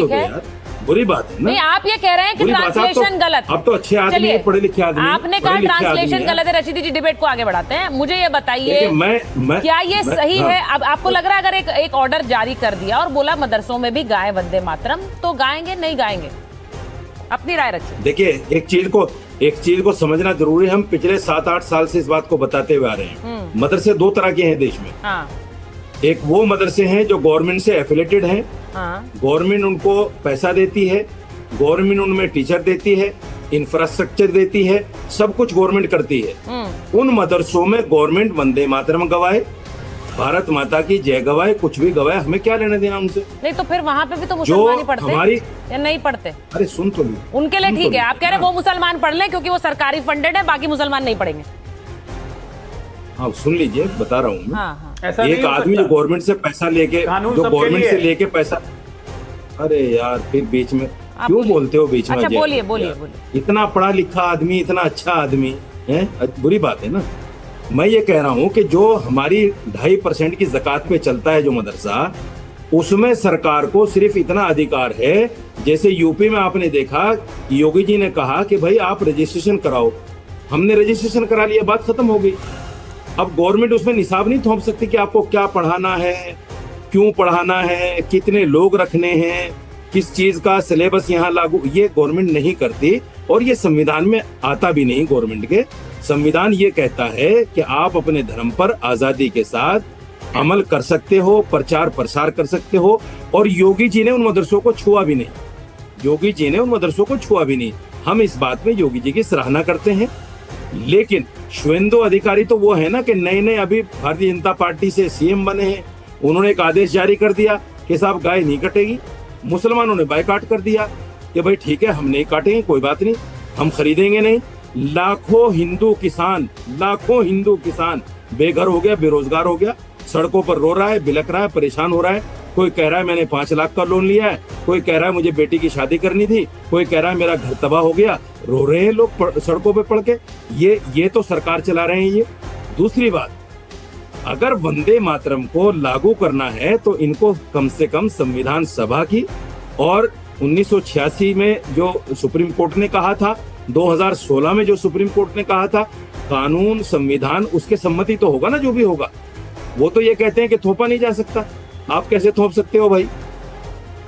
तारीख है। बुरी बात है ना। नहीं, आप ये कह रहे हैं कि ट्रांसलेशन गलत है। अब तो अच्छे आदमी है, पढ़े लिखे आदमी। आपने कहा ट्रांसलेशन गलत है। रशीदी जी, डिबेट को आगे बढ़ाते हैं। मुझे ये बताइए, क्या ये सही है? अब आपको लग रहा है अगर एक ऑर्डर जारी कर दिया और बोला मदरसों में भी गाएं वंदे मातरम, तो गाएंगे नहीं गाएंगे? अपनी राय रखिए। देखिए, एक चीज को समझना जरूरी है। हम पिछले 7-8 साल से इस बात को बताते हुए आ रहे हैं। मदरसे दो तरह के हैं देश में। हाँ। एक वो मदरसे हैं जो गवर्नमेंट से एफिलेटेड हैं। हाँ। गवर्नमेंट उनको पैसा देती है, गवर्नमेंट उनमें टीचर देती है, इंफ्रास्ट्रक्चर देती है, सब कुछ गवर्नमेंट करती है। उन मदरसों में गवर्नमेंट वंदे मातरम गवाए, भारत माता की जय गवाए, कुछ भी गवाए, हमें क्या लेना देना उनसे? नहीं तो फिर वहाँ पे भी तो मुसलमान ही पढ़ते हमारी या नहीं पढ़ते? अरे सुन तो ली, उनके लिए ठीक है। आप कह रहे हैं वो मुसलमान पढ़ लें क्योंकि वो सरकारी फंडेड है, बाकी मुसलमान नहीं पढ़ेंगे। हाँ सुन लीजिए, बता रहा हूँ। हाँ। एक आदमी जो गवर्नमेंट से पैसा लेके, अरे यार फिर बीच में क्यों बोलते हो? बीच में अच्छा, बोलिए। इतना पढ़ा लिखा आदमी, इतना अच्छा आदमी है, बुरी बात है ना। मैं ये कह रहा हूँ कि जो हमारी 2.5% की ज़कात पे चलता है जो मदरसा, उसमें सरकार को सिर्फ इतना अधिकार है, जैसे यूपी में आपने देखा, योगी जी ने कहा कि भाई आप रजिस्ट्रेशन कराओ, हमने रजिस्ट्रेशन करा लिया, बात खत्म हो गई। अब गवर्नमेंट उसमें निसाब नहीं थोप सकती कि आपको क्या पढ़ाना है, क्यों पढ़ाना है, कितने लोग रखने हैं, किस चीज का सिलेबस यहाँ लागू, ये गवर्नमेंट नहीं करती और ये संविधान में आता भी नहीं। गवर्नमेंट के संविधान ये कहता है कि आप अपने धर्म पर आजादी के साथ अमल कर सकते हो, प्रचार प्रसार कर सकते हो। और योगी जी ने उन मदरसों को छुआ भी नहीं। हम इस बात में योगी जी की सराहना करते हैं। लेकिन शुभेंदु अधिकारी तो वो है ना कि नए अभी भारतीय जनता पार्टी से सीएम बने हैं, उन्होंने एक आदेश जारी कर दिया कि साहब गाय नहीं कटेगी। मुसलमानों ने बायकॉट कर दिया कि भाई ठीक है, हम नहीं काटेंगे, कोई बात नहीं, हम खरीदेंगे नहीं। लाखों हिंदू किसान बेघर हो गया, बेरोजगार हो गया, सड़कों पर रो रहा है, बिलक रहा है, परेशान हो रहा है। कोई कह रहा है मैंने 5 लाख का लोन लिया है, कोई कह रहा है मुझे बेटी की शादी करनी थी, कोई कह रहा है मेरा घर तबाह हो गया। रो रहे हैं लोग सड़कों पे पड़ के। ये तो सरकार चला रहे हैं ये। दूसरी बात, अगर वंदे मातरम को लागू करना है तो इनको कम से कम संविधान सभा की, और 1986 में जो सुप्रीम कोर्ट ने कहा था, 2016 में जो सुप्रीम कोर्ट ने कहा था, कानून संविधान उसके सम्मति तो होगा ना, जो भी होगा। वो तो ये कहते हैं कि थोपा नहीं जा सकता। आप कैसे थोप सकते हो भाई?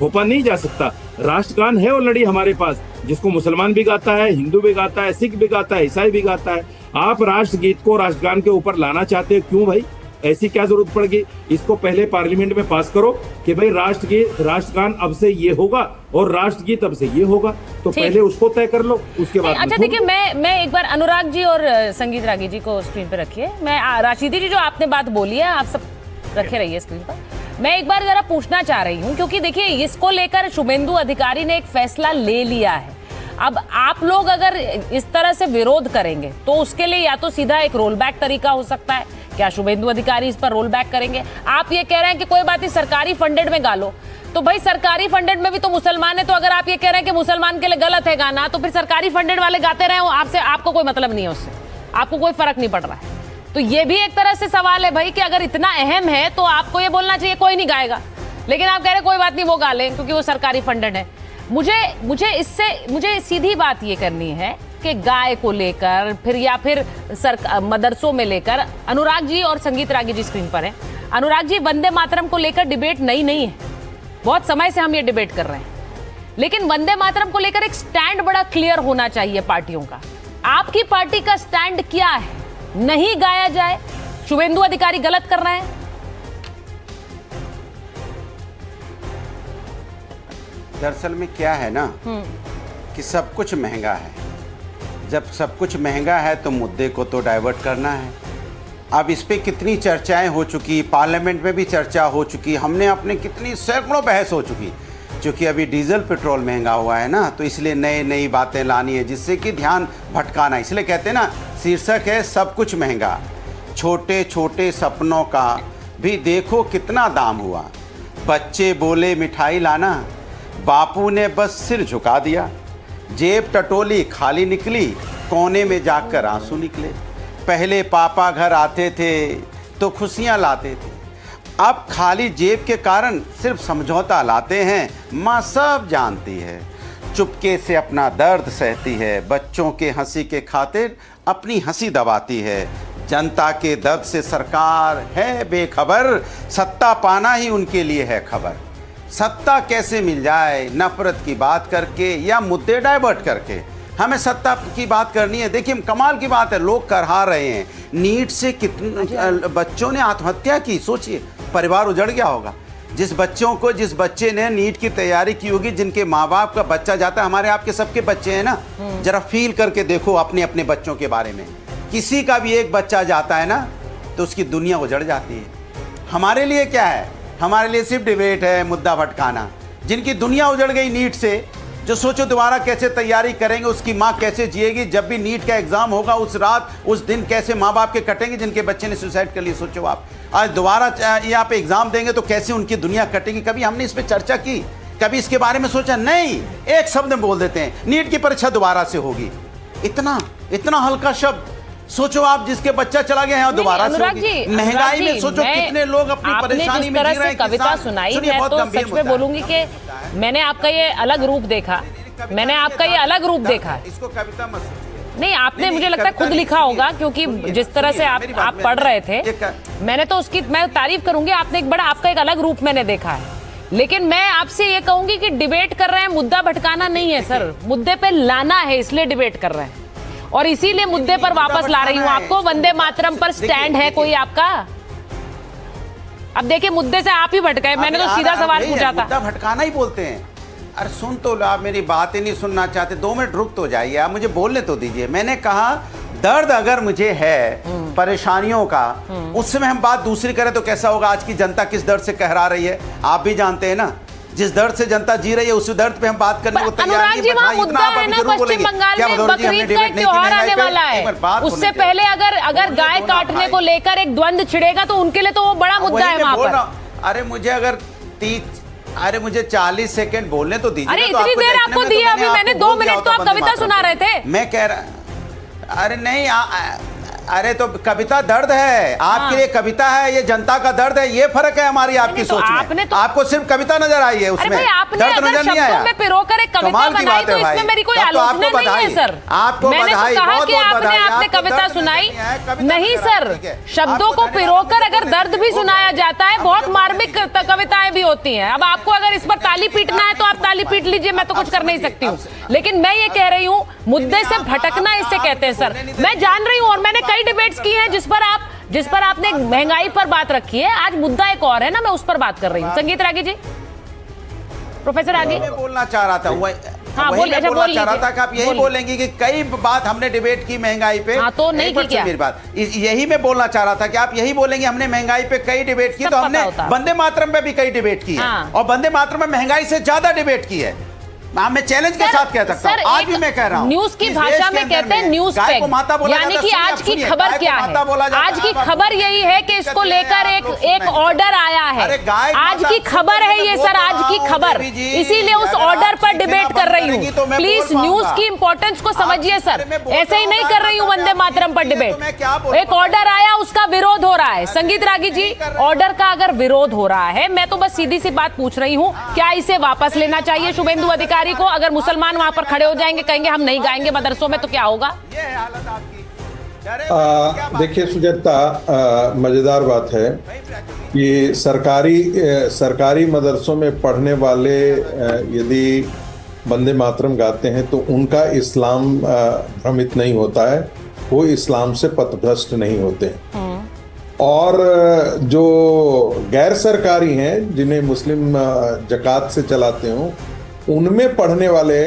थोपा नहीं जा सकता। राष्ट्रगान है ऑलरेडी हमारे पास, जिसको मुसलमान भी गाता है, हिंदू भी गाता है, सिख भी गाता है, ईसाई भी गाता है। आप राष्ट्रगीत को राष्ट्रगान के ऊपर लाना चाहते हो, क्यों भाई? ऐसी क्या जरूरत पड़ गई? इसको पहले पार्लियामेंट में पास करो कि भाई राष्ट्रगान अब से ये होगा और राष्ट्रगीत अब से ये होगा, तो पहले उसको तय कर लो, उसके बाद। अच्छा देखिए, मैं एक बार अनुराग जी और संगीत रागी जी को स्क्रीन पे रखिए। मैं राशिदी जी जो आपने बात बोली है, आप सब रखे रहिए स्क्रीन पर। मैं एक बार जरा पूछना चाह रही हूँ, क्योंकि देखिए इसको लेकर शुभेंदु अधिकारी ने एक फैसला ले लिया है। अब आप लोग अगर इस तरह से विरोध करेंगे तो उसके लिए या तो सीधा एक रोल बैक तरीका हो सकता है। क्या शुभेंदु अधिकारी इस पर रोल बैक करेंगे? आप ये कह रहे हैं कि कोई बात नहीं, सरकारी फंडेड में गा लो, तो भाई सरकारी फंडेड में भी तो मुसलमान है। तो अगर आप ये कह रहे हैं कि मुसलमान के लिए गलत है गाना, तो फिर सरकारी फंडेड वाले गाते रहे, आपको कोई मतलब नहीं है उससे, आपको कोई फर्क नहीं पड़ रहा है। तो ये भी एक तरह से सवाल है भाई कि अगर इतना अहम है तो आपको ये बोलना चाहिए कोई नहीं गाएगा, लेकिन आप कह रहे कोई बात नहीं वो गा लें क्योंकि वो सरकारी फंडेड है। मुझे सीधी बात ये करनी है कि गाय को लेकर फिर मदरसों में लेकर, अनुराग जी और संगीत रागी जी स्क्रीन पर हैं। अनुराग जी, वंदे मातरम को लेकर डिबेट नई नहीं है, बहुत समय से हम ये डिबेट कर रहे हैं, लेकिन वंदे मातरम को लेकर एक स्टैंड बड़ा क्लियर होना चाहिए पार्टियों का। आपकी पार्टी का स्टैंड क्या है? नहीं गाया जाए, शुभेंदु अधिकारी गलत कर रहे हैं? दरअसल में क्या है ना कि सब कुछ महंगा है। जब सब कुछ महंगा है तो मुद्दे को तो डाइवर्ट करना है। अब इस पे कितनी चर्चाएं हो चुकी, पार्लियामेंट में भी चर्चा हो चुकी, हमने अपने कितनी सैकड़ों बहस हो चुकी। क्योंकि अभी डीजल पेट्रोल महंगा हुआ है ना, तो इसलिए नई बातें लानी है जिससे कि ध्यान भटकाना। इसलिए कहते हैं ना, शीर्षक है सब कुछ महंगा। छोटे छोटे सपनों का भी देखो कितना दाम हुआ। बच्चे बोले मिठाई लाना, बापू ने बस सिर झुका दिया। जेब टटोली खाली निकली, कोने में जाकर आंसू निकले। पहले पापा घर आते थे तो खुशियाँ लाते थे, अब खाली जेब के कारण सिर्फ समझौता लाते हैं। माँ सब जानती है, चुपके से अपना दर्द सहती है, बच्चों के हंसी के खातिर अपनी हंसी दबाती है। जनता के दर्द से सरकार है बेखबर, सत्ता पाना ही उनके लिए है खबर। सत्ता कैसे मिल जाए, नफरत की बात करके या मुद्दे डाइवर्ट करके, हमें सत्ता की बात करनी है। देखिए कमाल की बात है, लोग करहा रहे हैं। नीट से कितने बच्चों ने आत्महत्या की, सोचिए, परिवार उजड़ गया होगा। जिस बच्चे ने नीट की तैयारी की होगी, जिनके माँ बाप का बच्चा जाता है, हमारे आपके सबके बच्चे हैं ना, जरा फील करके देखो अपने अपने बच्चों के बारे में। किसी का भी एक बच्चा जाता है ना तो उसकी दुनिया उजड़ जाती है। हमारे लिए क्या है, हमारे लिए सिर्फ डिबेट है, मुद्दा भटकाना। जिनकी दुनिया उजड़ गई नीट से, जो सोचो दोबारा कैसे तैयारी करेंगे, उसकी माँ कैसे जिएगी, जब भी नीट का एग्जाम होगा उस रात उस दिन कैसे माँ बाप के कटेंगे जिनके बच्चे ने सुसाइड कर लिया। सोचो आप आज दोबारा यहाँ पे एग्जाम देंगे तो कैसे उनकी दुनिया कटेगी। कभी हमने इस पर चर्चा की, कभी इसके बारे में सोचा नहीं। एक शब्द में बोल देते हैं नीट की परीक्षा दोबारा से होगी। इतना हल्का शब्द, सोचो आप जिसके बच्चा चला गया है दोबारा से होगी। महंगाई में सोचो कितने लोग अपनी परेशानी में जी रहे हैं। कविता सुनाई, मैं तो सच में बोलूंगी कि मैंने आपका ये अलग रूप देखा, मैंने आपका ये अलग रूप देखा। इसको कविता मत सोचिए। नहीं, आपने मुझे लगता है खुद लिखा होगा, क्योंकि जिस तरह से आप पढ़ रहे थे, मैंने तो उसकी मैं तारीफ करूंगी। आपने एक बड़ा आपका एक अलग रूप मैंने देखा है। लेकिन मैं आपसे ये कहूंगी कि डिबेट कर रहे हैं, मुद्दा भटकाना नहीं है सर, मुद्दे पे लाना है, इसलिए डिबेट कर रहे हैं और इसीलिए मुद्दे पर वापस ला रही हूं आपको। वंदे मातरम पर स्टैंड है कोई आपका? अब देखिए मुद्दे से आप ही भटके, मैंने तो सीधा सवाल पूछा था। मुद्दा भटकाना ही बोलते हैं। अरे सुन तो लो, आप मेरी बात ही नहीं सुनना चाहते, 2 मिनट रुक तो जाइए, आप मुझे बोलने तो दीजिए। मैंने कहा दर्द अगर मुझे है परेशानियों का, उस समय हम बात दूसरी करें तो कैसा होगा। आज की जनता किस दर्द से कहरा रही है आप भी जानते हैं ना। जिस दर्द से जनता जी रही है उस दर्द पे हम बात करने को तैयार नहीं है। वहाँ मुद्दा है ना, पश्चिम बंगाल में बकरीद का त्योहार आने वाला है, उससे पहले अगर गाय काटने को लेकर एक द्वंद्व छिड़ेगा तो उनके लिए तो वो बड़ा मुद्दा है वहाँ पर। अरे मुझे 40 सेकंड बोलने तो दीजिए। अरे इतनी देर आपको दी है, अभी मैंने 2 मिनट तो आप कविता सुना रहे थे। मैं कह रहा, अरे नहीं, अरे तो कविता दर्द है, आपके लिए कविता है, ये जनता का दर्द है। ये फर्क है हमारी आपकी सोच में। आपको सिर्फ कविता नजर आई है, उसमें दर्द नजर नहीं आया। में पिरोकर एक कविता बनाई तो इसमें मेरी कोई आलोचना नहीं है सर। आपको मैंने तो कहा कि आपने कविता सुनाई नहीं सर। शब्दों को पिरोकर अगर दर्द भी सुनाया जाता है, बहुत मार्मिक कविताएं भी होती हैं। अब आपको अगर इस पर ताली पीटना है तो आप ताली पीट लीजिए, मैं तो कुछ कर नहीं सकती हूँ। लेकिन मैं ये कह रही हूँ मुद्दे से भटकना इससे कहते हैं सर। मैं जान रही हूँ और मैंने कई डिबेट्स की हैं जिस पर आपने महंगाई पर बात रखी है। आज मुद्दा एक और है ना, मैं उस पर बात कर रही हूँ। संगीत रागी जी, प्रोफेसर रागी, मैं बोलना चाह रहा था हाँ, बोलना चाह रहा था कि आप यही बोलेंगे कि कई बात हमने डिबेट की महंगाई पे। हाँ, तो नहीं की क्या? मेरी बात यही मैं बोलना चाह रहा था कि आप यही बोलेंगे हमने महंगाई पे कई डिबेट की, तो हमने वंदे मातरम पे भी कई डिबेट की है और वंदे मातरम में महंगाई से ज्यादा डिबेट की है। मैं चैलेंज के साथ कह सकता हूं, आज भी मैं कह रहा हूं। न्यूज की भाषा में कहते हैं न्यूज पेग, यानी कि आज की खबर क्या है। आज की खबर यही है कि इसको लेकर एक ऑर्डर आया है। आज की खबर है ये सर, आज की खबर, इसीलिए उस ऑर्डर पर डिबेट कर रही हूँ। प्लीज न्यूज की इंपॉर्टेंस को समझिए सर, ऐसे ही नहीं कर रही हूँ वंदे मातरम पर डिबेट। एक ऑर्डर आया, उसका विरोध हो रहा है। संगीत रागी जी, ऑर्डर का अगर विरोध हो रहा है, मैं तो बस सीधी सी बात पूछ रही हूँ, क्या इसे वापस लेना चाहिए शुभेंदु अधिकारी को? अगर मुसलमान वहां पर खड़े हो जाएंगे, कहेंगे हम नहीं गाएंगे मदरसों में, तो क्या होगा? देखिए सुजाता, मजेदार बात है कि सरकारी मदरसों में पढ़ने वाले यदि वंदे मातरम गाते हैं तो उनका इस्लाम भ्रमित नहीं होता है, वो इस्लाम से पथभ्रष्ट नहीं होते। और जो गैर सरकारी हैं, जिन्हें मुस्लिम ज़कात से चलाते हों, उनमें पढ़ने वाले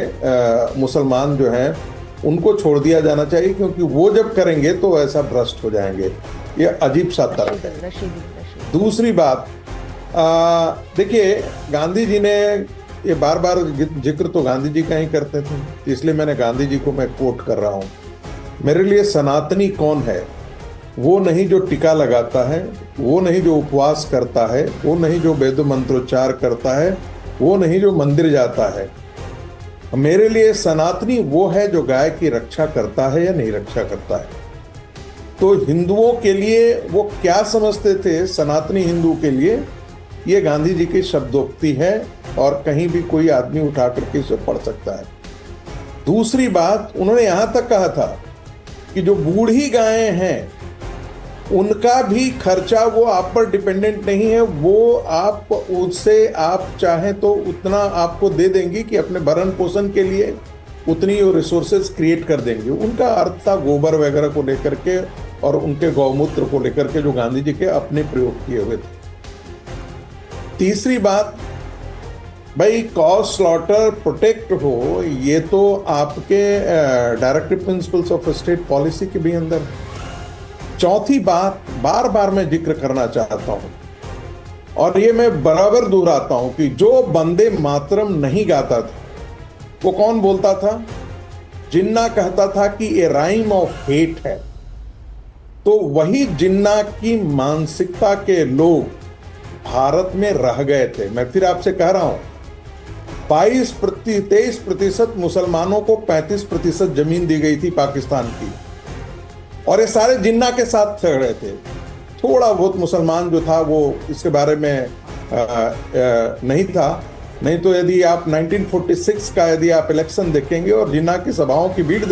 मुसलमान जो हैं उनको छोड़ दिया जाना चाहिए, क्योंकि वो जब करेंगे तो ऐसा भ्रष्ट हो जाएंगे। ये अजीब सा तर्क है। दूसरी बात, देखिए गांधी जी ने ये बार बार जिक्र तो गांधी जी का ही करते थे, इसलिए मैंने गांधी जी को मैं कोट कर रहा हूँ। मेरे लिए सनातनी कौन है? वो नहीं जो टीका लगाता है, वो नहीं जो उपवास करता है, वो नहीं जो वेद मंत्रोच्चार करता है, वो नहीं जो मंदिर जाता है। मेरे लिए सनातनी वो है जो गाय की रक्षा करता है या नहीं रक्षा करता है। तो हिंदुओं के लिए वो क्या समझते थे, सनातनी हिंदू के लिए ये गांधी जी की शब्दोक्ति है और कहीं भी कोई आदमी उठा करके इसे पढ़ सकता है। दूसरी बात, उन्होंने यहां तक कहा था कि जो बूढ़ी गायें हैं उनका भी खर्चा वो आप पर डिपेंडेंट नहीं है, वो आप उससे आप चाहें तो उतना आपको दे देंगी कि अपने भरण पोषण के लिए उतनी रिसोर्सेज क्रिएट कर देंगे। उनका अर्थ था गोबर वगैरह को लेकर के और उनके गौमूत्र को लेकर के जो गांधी जी के अपने प्रयोग किए हुए थे। तीसरी बात, भाई कॉज स्लॉटर प्रोटेक्ट हो, ये तो आपके directive principles of state policy के भी अंदर है। चौथी बात, बार बार मैं जिक्र करना चाहता हूं और ये मैं बराबर दोहराता हूं कि जो वंदे मातरम नहीं गाता था वो कौन बोलता था? जिन्ना कहता था कि ये राइम ऑफ हेट है। तो वही जिन्ना की मानसिकता के लोग भारत में रह गए थे। मैं फिर आपसे कह रहा हूं, 23% मुसलमानों को 35% जमीन दी गई थी पाकिस्तान की और ये सारे जिन्ना के साथ खड़े थे। थोड़ा बहुत मुसलमान जो था वो इसके बारे में नहीं था। नहीं तो यदि आप 1946 का यदि आप इलेक्शन देखेंगे और जिन्ना की सभाओं की भीड़